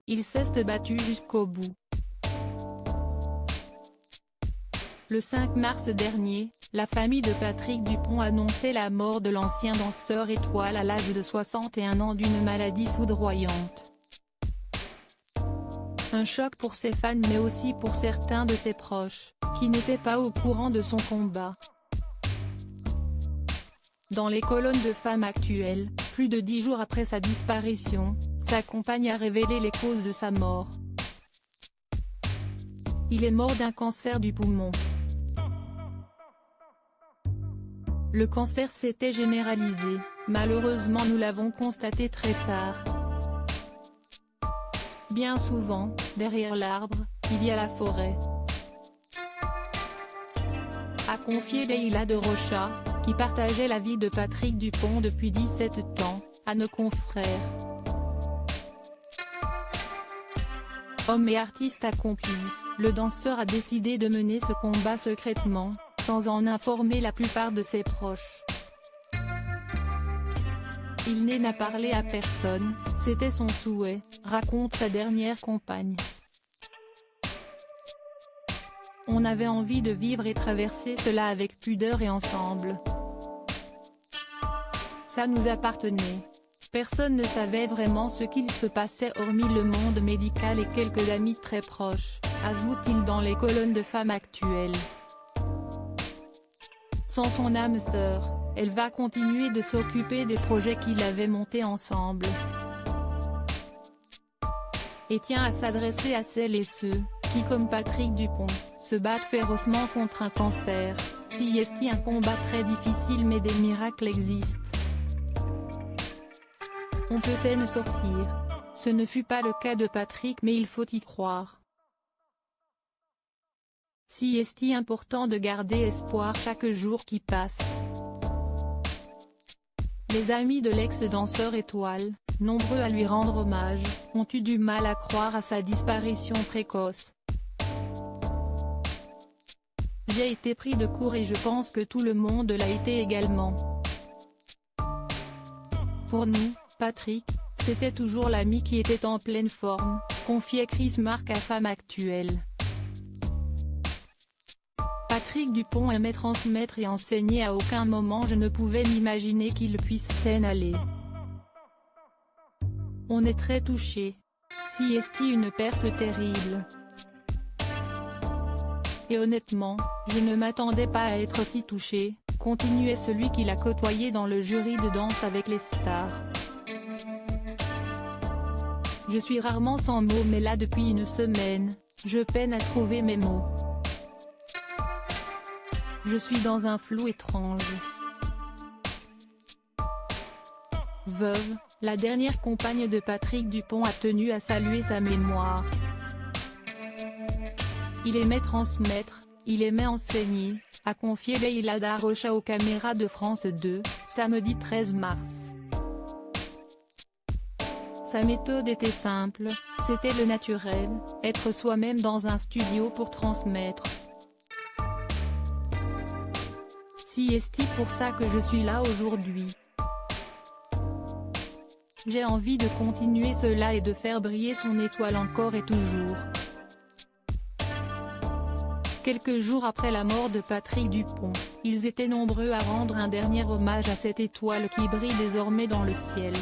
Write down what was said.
il s'est battu jusqu'au bout. Le 5 mars dernier, la famille de Patrick Dupont annonçait la mort de l'ancien danseur étoile à l'âge de 61 ans d'une maladie foudroyante. Un choc pour ses fans mais aussi pour certains de ses proches, qui n'étaient pas au courant de son combat. Dans les colonnes de Femme Actuelle, plus de 10 jours après sa disparition, sa compagne a révélé les causes de sa mort. Il est mort d'un cancer du poumon. Le cancer s'était généralisé, malheureusement nous l'avons constaté très tard. Bien souvent, derrière l'arbre, il y a la forêt, a confié Leïla de Rocha, qui partageait la vie de Patrick Dupont depuis 17 ans, à nos confrères. Homme et artiste accompli, le danseur a décidé de mener ce combat secrètement, sans en informer la plupart de ses proches. Il n'a parlé à personne, c'était son souhait, raconte sa dernière compagne. On avait envie de vivre et traverser cela avec pudeur et ensemble. Ça nous appartenait. Personne ne savait vraiment ce qu'il se passait hormis le monde médical et quelques amis très proches, ajoute-t-il dans les colonnes de Femme Actuelle. Sans son âme sœur, elle va continuer de s'occuper des projets qu'ils avaient montés ensemble. Et tient à s'adresser à celles et ceux, qui comme Patrick Dupont, se battent férocement contre un cancer. Si est un combat très difficile mais des miracles existent. On peut s'en sortir. Ce ne fut pas le cas de Patrick mais il faut y croire. Si est important de garder espoir chaque jour qui passe. Les amis de l'ex-danseur étoile, nombreux à lui rendre hommage, ont eu du mal à croire à sa disparition précoce. J'ai été pris de court et je pense que tout le monde l'a été également. Pour nous, Patrick, c'était toujours l'ami qui était en pleine forme, confiait Chris Mark à Femme Actuelle. Patrick Dupont aimait transmettre et enseigner, à aucun moment je ne pouvais m'imaginer qu'il puisse s'en aller. On est très touchés. Si est une perte terrible. Et honnêtement, je ne m'attendais pas à être si touché, continuait celui qui l'a côtoyé dans le jury de Danse avec les stars. Je suis rarement sans mots mais là depuis une semaine, je peine à trouver mes mots. Je suis dans un flou étrange. Veuve, la dernière compagne de Patrick Dupont a tenu à saluer sa mémoire. Il aimait transmettre, il aimait enseigner, a confié Leïla de Rocha aux caméras de France 2, samedi 13 mars. Sa méthode était simple, c'était le naturel, être soi-même dans un studio pour transmettre. Si est pour ça que je suis là aujourd'hui. J'ai envie de continuer cela et de faire briller son étoile encore et toujours. Quelques jours après la mort de Patrick Dupont, ils étaient nombreux à rendre un dernier hommage à cette étoile qui brille désormais dans le ciel.